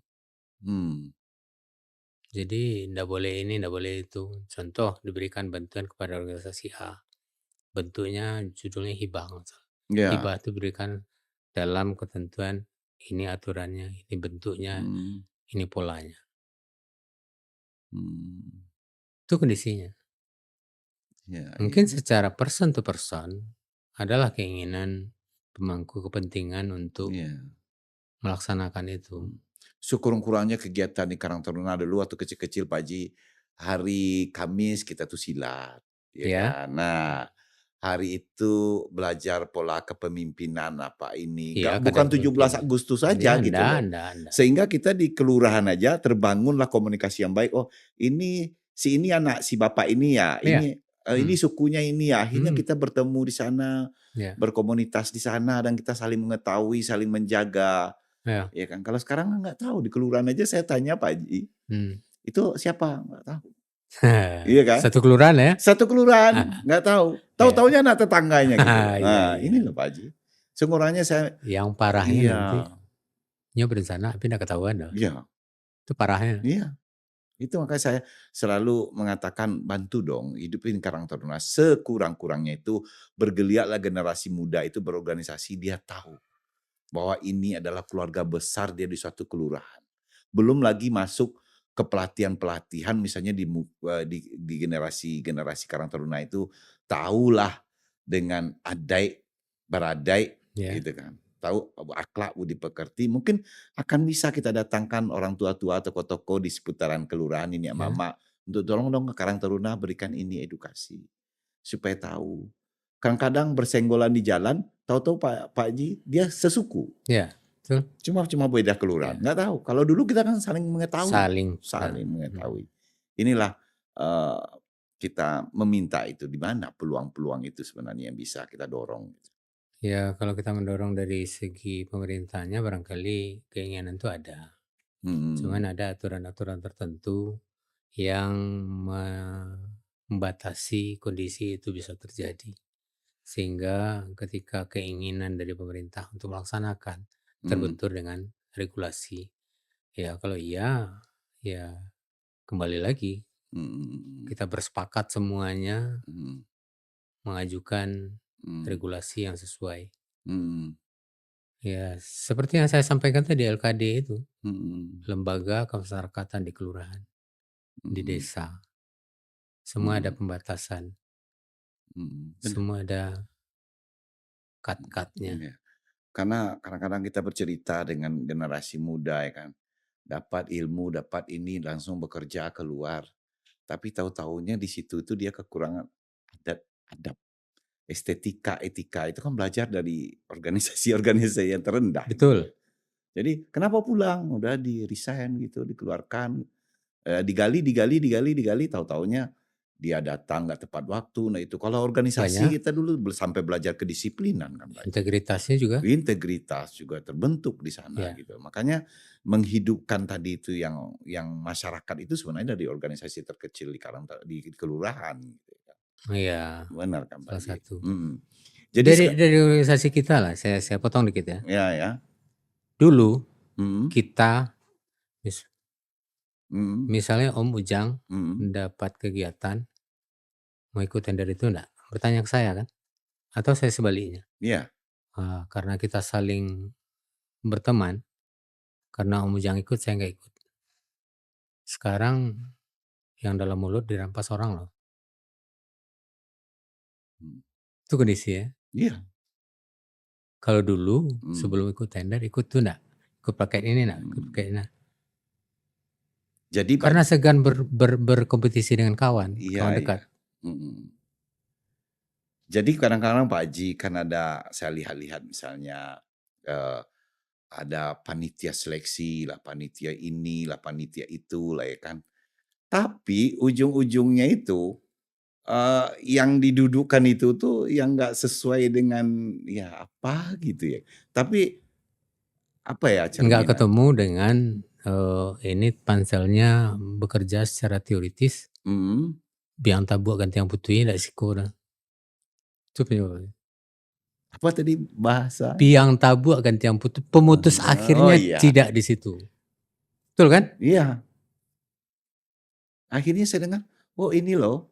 Jadi tidak boleh ini, tidak boleh itu. Contoh diberikan bantuan kepada organisasi A, bentuknya judulnya hibah. Ya. Hibah itu diberikan dalam ketentuan ini aturannya, ini bentuknya, ini polanya. Itu kondisinya. Ya, Mungkin secara person to person adalah keinginan pemangku kepentingan untuk melaksanakan itu. Sekurang-kurangnya kegiatan di Karang Taruna dulu waktu kecil-kecil Pak Haji, hari Kamis kita tuh silat, ya kan. Nah, hari itu belajar pola kepemimpinan apa ini, bukan 17 Agustus saja gitu loh. Sehingga kita di kelurahan aja terbangunlah komunikasi yang baik. Oh, ini si anak si bapak ini ya, ini sukunya ini ya. Akhirnya kita bertemu di sana, berkomunitas di sana dan kita saling mengetahui, saling menjaga. Ya kan, kalau sekarang nggak tahu di kelurahan aja saya tanya Pak Haji, itu siapa nggak tahu. Iya kan? Satu kelurahan ya? Satu kelurahan nggak tahu. Tahu-taunya anak tetangganya gitu. Nah, ini loh Pak Haji. Sekurangnya saya. Yang parahnya nanti nyoba berencana tapi nggak ketahuan loh. Iya. Itu parahnya. Iya. Itu makanya saya selalu mengatakan bantu dong hidupin Karang Taruna sekurang-kurangnya itu bergeliatlah generasi muda itu berorganisasi, dia tahu bahwa ini adalah keluarga besar dia di suatu kelurahan. Belum lagi masuk ke pelatihan-pelatihan misalnya di generasi Karang Taruna itu tahulah dengan beradai gitu kan. Tahu akhlak budi pekerti, mungkin akan bisa kita datangkan orang tua-tua atau tokoh-tokoh di seputaran kelurahan ini mama untuk tolong dong ke Karang Taruna berikan ini edukasi supaya tahu. Kadang-kadang bersenggolan di jalan, tahu-tahu Pak Haji dia sesuku. Iya, betul. Cuma beda kelurahan, nggak tahu. Kalau dulu kita kan saling mengetahui. Saling mengetahui. Inilah kita meminta itu di mana peluang-peluang itu sebenarnya yang bisa kita dorong. Ya kalau kita mendorong dari segi pemerintahnya barangkali keinginan itu ada. Cuman ada aturan-aturan tertentu yang membatasi kondisi itu bisa terjadi. Sehingga ketika keinginan dari pemerintah untuk melaksanakan terbentur dengan regulasi. Ya kalau iya, ya kembali lagi. Kita bersepakat semuanya mengajukan regulasi yang sesuai. Ya, seperti yang saya sampaikan tadi LKD itu, Mhm, lembaga kemasyarakatan di kelurahan, di mhm, desa, semua ada mhm, pembatasan, benar, semua ada kat-katnya. iya. Karena kadang-kadang kita bercerita dengan generasi muda ya kan, dapat ilmu, dapat ini, langsung bekerja keluar, tapi tahu-tahunya di situ itu dia kekurangan adat, adab, estetika, etika, itu kan belajar dari organisasi-organisasi yang terendah gitu. Betul, Jadi kenapa pulang? Udah di-resign gitu, dikeluarkan. Digali digali digali digali, tahu-tahunya dia datang nggak tepat waktu. Nah itu kalau organisasi banyak kita dulu sampai belajar kedisiplinan kan Pak. integritasnya juga. Integritas juga terbentuk di sana Ya, gitu. Makanya menghidupkan tadi itu yang masyarakat itu sebenarnya dari organisasi terkecil di kelurahan gitu kan. iya, Benar kan Pak salah Ji? satu. Mhm. Jadi Dari organisasi kita lah, saya potong dikit ya. ya ya. Dulu Mhm, kita, mis- mhm, misalnya Om Ujang mhm. dapat kegiatan, mau ikut tender itu enggak? Bertanya ke saya kan? Atau saya sebaliknya? Iya. Karena kita saling berteman, karena Om Ujang ikut, saya nggak ikut. Sekarang yang dalam mulut dirampas orang loh. Mhm. Itu kondisi ya. Iya. Kalau dulu Mhm, sebelum ikut tender, ikut tuh enggak? Ikut paket ini enggak? Ikut mhm. paket ini. Jadi Pak Karena segan berkompetisi dengan kawan, iya kawan iya. dekat. Mhm. Jadi kadang-kadang Pak Haji kan ada saya lihat-lihat misalnya, eee, ada panitia seleksi lah, panitia ini lah, panitia itu lah ya kan. Tapi ujung-ujungnya itu, yang didudukkan itu tuh yang nggak sesuai dengan ya apa gitu ya. Tapi apa ya Nggak cerminan ketemu dengan, ini panselnya bekerja secara teoritis, mhm, biang tabu ganti yang putih ndak siko dah. Itu penyebabnya. apa tadi bahasa? Biang tabu ganti yang putih, pemutus Oh akhirnya iya, tidak di situ. Betul kan? iya. Akhirnya saya dengar, oh ini loh,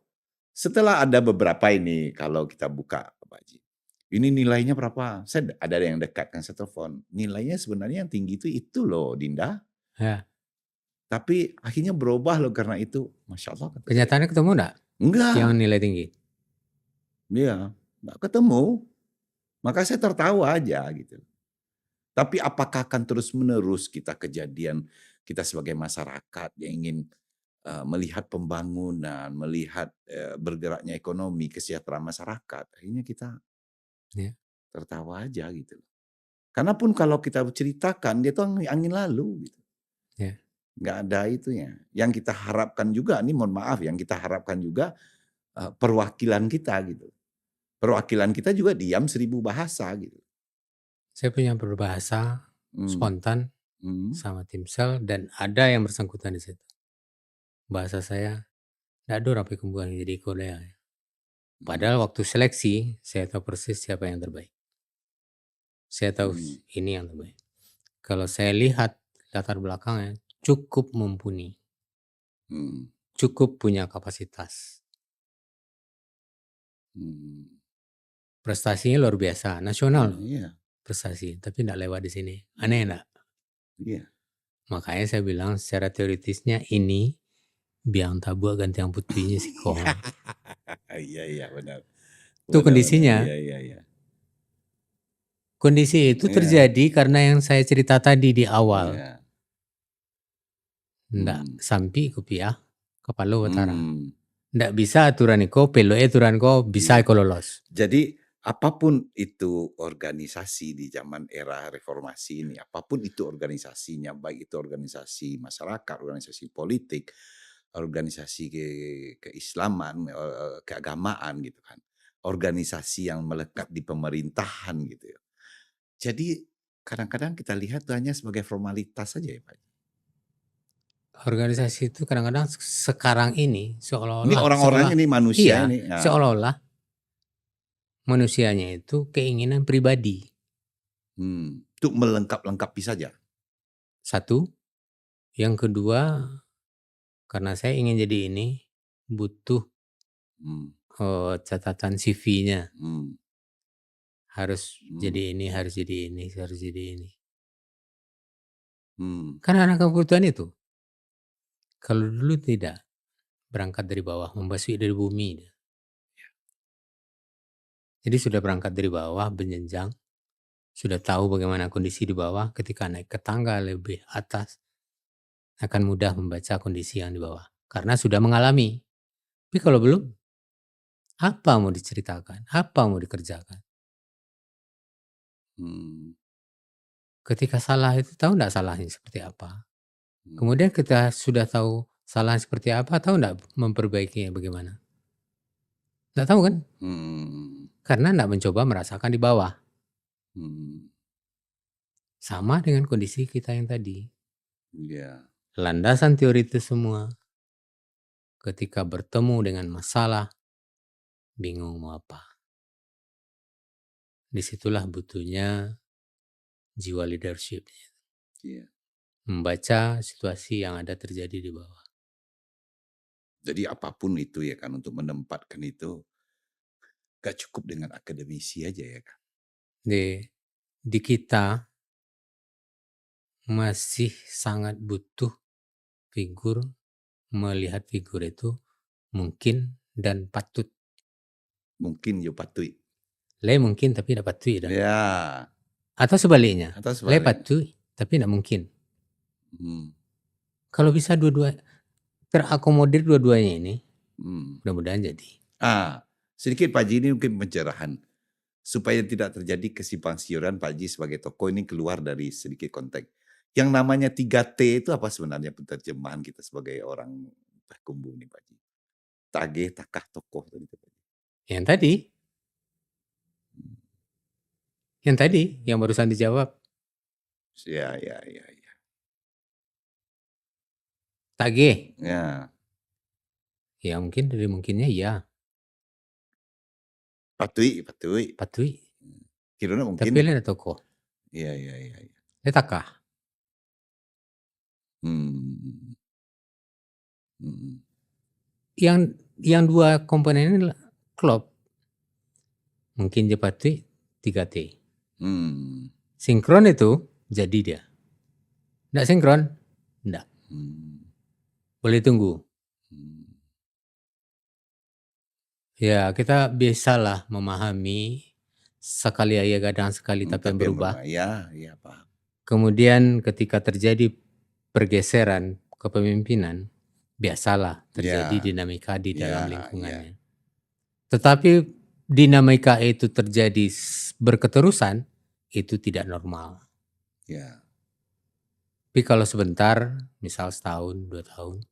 setelah ada beberapa ini kalau kita buka Pak Haji, ini nilainya berapa? Saya ada yang dekat kan saya telepon, nilainya sebenarnya yang tinggi itu loh Dinda, Ya, tapi akhirnya berubah loh karena itu. Masya Allah kata saya. kenyataannya ketemu ndak yang Enggak, nilai tinggi? dia enggak ketemu. Maka saya tertawa aja gitu. Tapi apakah akan terus-menerus kita kejadian kita sebagai masyarakat yang ingin melihat pembangunan, melihat bergeraknya ekonomi, kesejahteraan masyarakat, akhirnya kita Ya, tertawa aja gitu. Karena pun kalau kita ceritakan dia tuh angin lalu gitu. ya. Nggak ada itunya. Yang kita harapkan juga, ini mohon maaf, yang kita harapkan juga perwakilan kita gitu. Perwakilan kita juga diam 1000 bahasa gitu. Saya punya berbahasa Hmm, spontan hmm, sama tim sel dan ada yang bersangkutan di situ. Bahasa saya, "Ndak do rapi kumpulan jadi Korea." hmm, Padahal waktu seleksi, saya tahu persis siapa yang terbaik. Saya tahu hmm, ini yang terbaik. Kalau saya lihat latar belakangnya, cukup mumpuni, hmm, cukup punya kapasitas. hmm. Prestasinya luar biasa, nasional Nah, loh iya, prestasi, tapi ndak lewat di sini. Aneh iya, ndak? iya. Makanya saya bilang secara teoritisnya ini biang tabu ganti yang putihnya si kon. Iya, iya, benar. Itu Benar, benar. kondisinya. Iya, iya, iya. Kondisi itu Iya, terjadi karena yang saya cerita tadi di awal. iya. Ndak Hmm, sampai kopiah kepala utara. hmm, Ndak bisa aturan iko, pelo aturan ko bisa iya. iko lolos. Jadi apapun itu organisasi di zaman era reformasi ini, apapun itu organisasinya, baik itu organisasi masyarakat, organisasi politik, organisasi keislaman, keagamaan gitu kan. Organisasi yang melekat di pemerintahan gitu ya. Jadi kadang-kadang kita lihat itu hanya sebagai formalitas saja ya Pak. Organisasi itu kadang-kadang sekarang ini Ini seolah-olah orang-orang ini manusia iya, ini, ya, seolah-olah manusianya itu keinginan pribadi. untuk melengkap-lengkapi saja. Satu, yang kedua karena saya ingin jadi ini butuh Hmm, catatan CV-nya. hmm, harus jadi ini, harus jadi ini, harus jadi ini. Kan anak kebutuhan itu. Kalau dulu tidak, berangkat dari bawah, membasui dari bumi dia. Jadi sudah berangkat dari bawah, berjenjang, sudah tahu bagaimana kondisi di bawah, ketika naik ke tangga lebih atas, akan mudah membaca kondisi yang di bawah. Karena sudah mengalami. Tapi kalau belum, apa mau diceritakan? Apa mau dikerjakan? Ketika salah itu tahu enggak salahnya seperti apa? Kemudian kita sudah tahu salahnya seperti apa, tahu enggak memperbaikinya bagaimana? Enggak tahu kan? Karena enggak mencoba merasakan di bawah. Sama dengan kondisi kita yang tadi. Landasan teori itu semua, ketika bertemu dengan masalah, bingung mau apa. Disitulah butuhnya jiwa leadership. Membaca situasi yang ada terjadi di bawah. Jadi apapun itu ya kan, untuk menempatkan itu gak cukup dengan akademisi aja ya kan. Di kita masih sangat butuh figur, melihat figur itu mungkin dan patut. Mungkin yo patui. Le mungkin tapi tidak patui dah. Ya. Atau sebaliknya. Atau Le sebaliknya. patui tapi tidak mungkin. Kalau bisa dua-dua terakomodir dua-duanya ini, mudah-mudahan jadi. Sedikit Pak Haji ini mungkin pencerahan. Supaya tidak terjadi kesimpang siuran, Pak Haji sebagai tokoh ini keluar dari sedikit konteks. Yang namanya 3T itu apa sebenarnya penerjemahan kita sebagai orang Pakumbu ini Pak Haji? Tage, takah, tokoh. Yang tadi. Yang tadi, yang barusan dijawab. Ya. Tage. Ya. Ya mungkin dari mungkinnya ya. Patui. Kiranya mungkin. Tapi ada tokoh. Iya. Takah. Yang dua komponen ini klop. Mungkin dia patui 3T. Sinkron itu jadi dia. Nggak sinkron? Nggak. Boleh tunggu. Ya kita biasalah memahami sekali ayah gadang sekali tapi yang berubah. Ya Pak. Kemudian ketika terjadi pergeseran kepemimpinan, biasalah terjadi dinamika di dalam lingkungannya. Tetapi dinamika itu terjadi berketerusan, itu tidak normal. Tapi kalau sebentar, misal setahun, 2 tahun,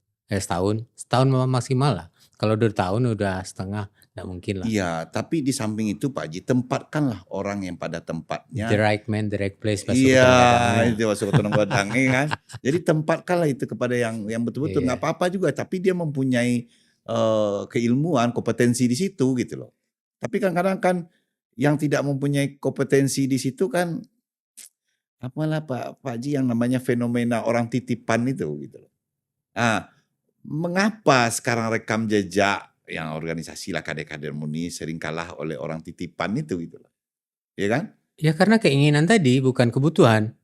setahun maksimal lah. Kalau 2 tahun udah setengah, tidak mungkin lah. Iya, tapi di samping itu Pak Haji, tempatkanlah orang yang pada tempatnya. The right man, the right place. Iya, itu masuk ke gadang kan. Jadi tempatkanlah itu kepada yang betul-betul nggak apa-apa juga, tapi dia mempunyai keilmuan, kompetensi di situ gitu loh. Tapi kadang-kadang kan yang tidak mempunyai kompetensi di situ kan, apalah Pak Haji yang namanya fenomena orang titipan itu gitu loh. Mengapa sekarang rekam jejak yang organisasi lah kader-kader murni sering kalah oleh orang titipan itu gitu loh. Ya kan? Ya karena keinginan tadi bukan kebutuhan.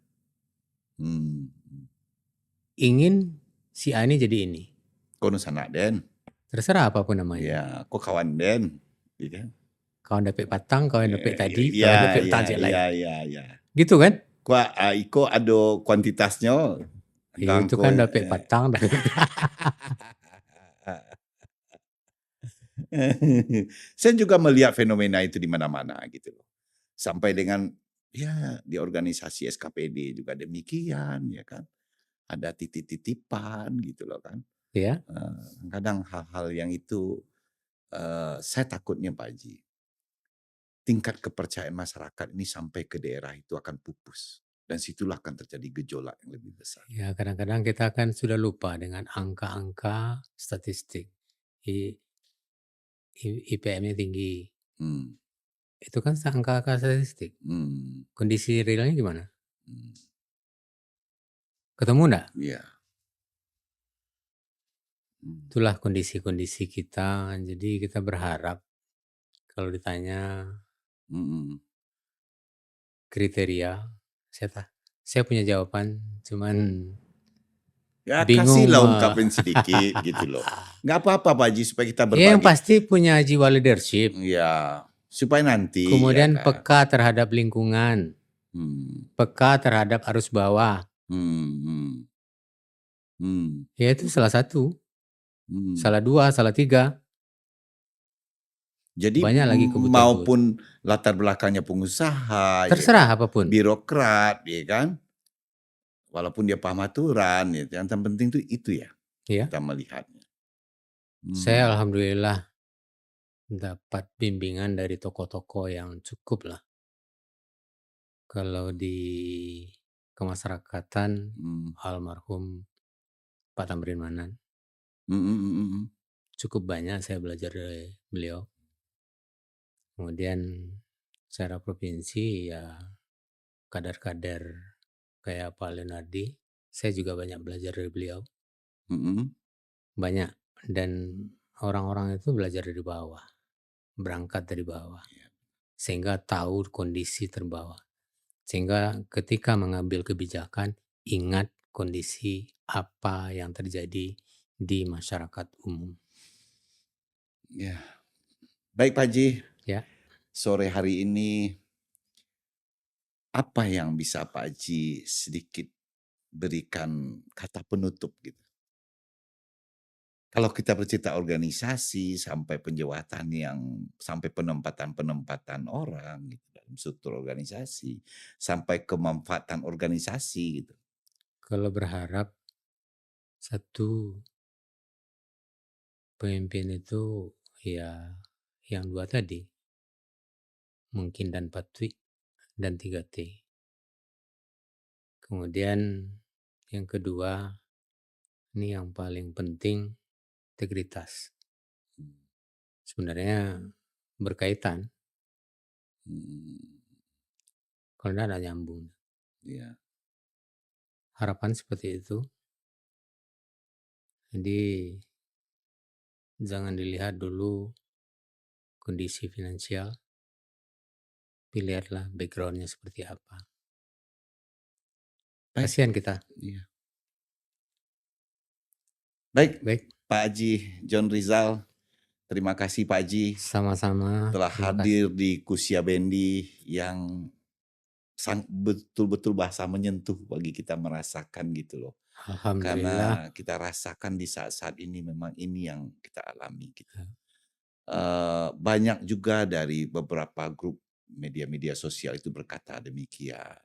Ingin si A ini jadi ini. Kono sanak den. Terserah apapun namanya. Ya, kok kawan den. Gitu. Kawan dapet patang, kawan dapet tadi, kawan dapet tajak lain. Iya. Gitu kan? Iko ada kuantitasnya. Itu kan dapet patang. Saya juga melihat fenomena itu di mana-mana gitu loh. Sampai dengan ya di organisasi SKPD juga demikian ya kan. Ada titip-titipan gitu loh kan. Iya. Kadang hal-hal yang itu saya takutnya Pak Haji. Tingkat kepercayaan masyarakat ini sampai ke daerah itu akan pupus. Dan situlah akan terjadi gejolak yang lebih besar. Ya kadang-kadang kita kan sudah lupa dengan angka-angka statistik. IPM-nya tinggi. Itu kan angka-angka statistik. Kondisi realnya gimana? Ketemu enggak? Iya. Itulah kondisi-kondisi kita. Jadi kita berharap kalau ditanya kriteria. Saya punya jawaban, cuman Ya bingung kasihlah ungkapin sedikit gitu loh. Nggak apa-apa Pak Haji supaya kita Ya, yang berbagi. pasti punya jiwa leadership, Ya, supaya nanti ya kemudian kan. peka terhadap lingkungan, Hmm, peka terhadap arus bawah. hmm, hmm, hmm, Ya itu salah satu, hmm. salah dua, salah tiga. Jadi Banyak lagi kebutuhan. maupun latar belakangnya pengusaha, ya Terserah kan? apapun. Birokrat, ya kan? Walaupun dia paham aturan, ya, yang terpenting itu ya, Ya, kita melihatnya. saya alhamdulillah dapat bimbingan dari tokoh-tokoh yang cukup lah. Kalau di kemasyarakatan, almarhum Pak Tamrin Manan, cukup banyak saya belajar dari beliau. Kemudian secara provinsi ya kader-kader kayak Pak Lenardi, saya juga banyak belajar dari beliau. Banyak, dan orang-orang itu belajar dari bawah, berangkat dari bawah, sehingga tahu kondisi terbawah. Sehingga ketika mengambil kebijakan, ingat kondisi apa yang terjadi di masyarakat umum. Ya, baik Pak Haji. Ya. Sore hari ini apa yang bisa Pak Haji sedikit berikan kata penutup gitu? Kalau kita bercerita organisasi sampai penjawatan sampai penempatan orang gitu dalam struktur organisasi, sampai kemanfaatan organisasi gitu. Kalau berharap satu pemimpin itu ya yang dua tadi, mungkin dan patuh dan 3T. Kemudian yang kedua, ini yang paling penting, integritas. Sebenarnya berkaitan. Kalau tidak ada nyambung. Ya. Harapan seperti itu. Jadi jangan dilihat dulu kondisi finansial, lihatlah backgroundnya seperti apa. Kasihan kita. Iya. Baik, Baik. Pak Haji John Rizal, terima kasih Pak Haji. Sama-sama. Telah hadir di Kusia Bendi yang betul-betul bahasa menyentuh bagi kita merasakan gitu loh. Alhamdulillah. Karena kita rasakan di saat-saat ini memang ini yang kita alami gitu. Banyak juga dari beberapa grup media-media sosial itu berkata demikian.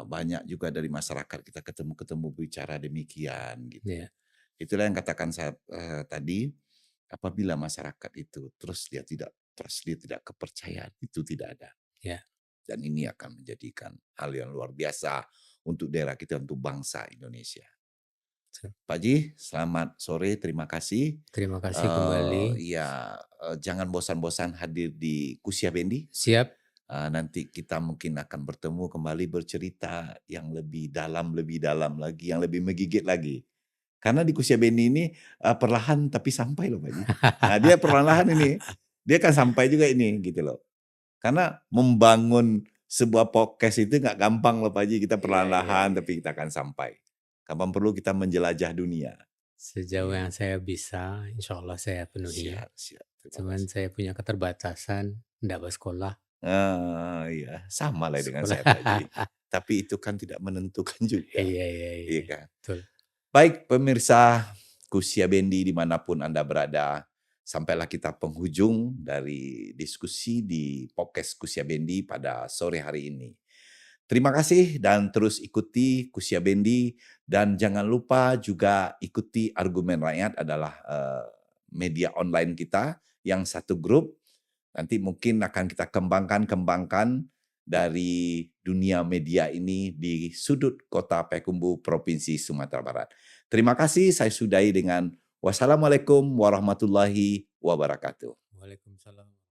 Banyak juga dari masyarakat kita ketemu bicara demikian gitu. Yeah. Itulah yang katakan saya tadi, apabila masyarakat itu terus dia tidak kepercayaan, itu tidak ada. Yeah. Dan ini akan menjadikan hal yang luar biasa untuk daerah kita, untuk bangsa Indonesia. Pak Haji, selamat sore, terima kasih. Terima kasih kembali. Ya, jangan bosan-bosan hadir di Kusia Bendi. Siap. Nanti kita mungkin akan bertemu kembali bercerita yang lebih dalam lagi, yang lebih menggigit lagi. Karena di Kusia Bendi ini perlahan tapi sampai loh Pak Haji. Nah, dia perlahan ini, dia akan sampai juga ini gitu loh. Karena membangun sebuah podcast itu nggak gampang loh Pak Haji, kita perlahan-lahan tapi kita akan sampai. Kapan perlu kita menjelajah dunia. Sejauh yang saya bisa, insya Allah saya penuhi. Siap. Cuman saya punya keterbatasan, tidak bersekolah. Iya, sama lah dengan saya Pak Haji. Tapi itu kan tidak menentukan juga. Iya kan? Betul. Baik pemirsa Kusia Bendi dimanapun Anda berada, sampailah kita penghujung dari diskusi di podcast Kusia Bendi pada sore hari ini. Terima kasih dan terus ikuti Kusia Bendi, dan jangan lupa juga ikuti Argumen Rakyat adalah media online kita yang satu grup. Nanti mungkin akan kita kembangkan dari dunia media ini di sudut kota Payakumbuh, Provinsi Sumatera Barat. Terima kasih, saya sudahi dengan wassalamualaikum warahmatullahi wabarakatuh. Waalaikumsalam.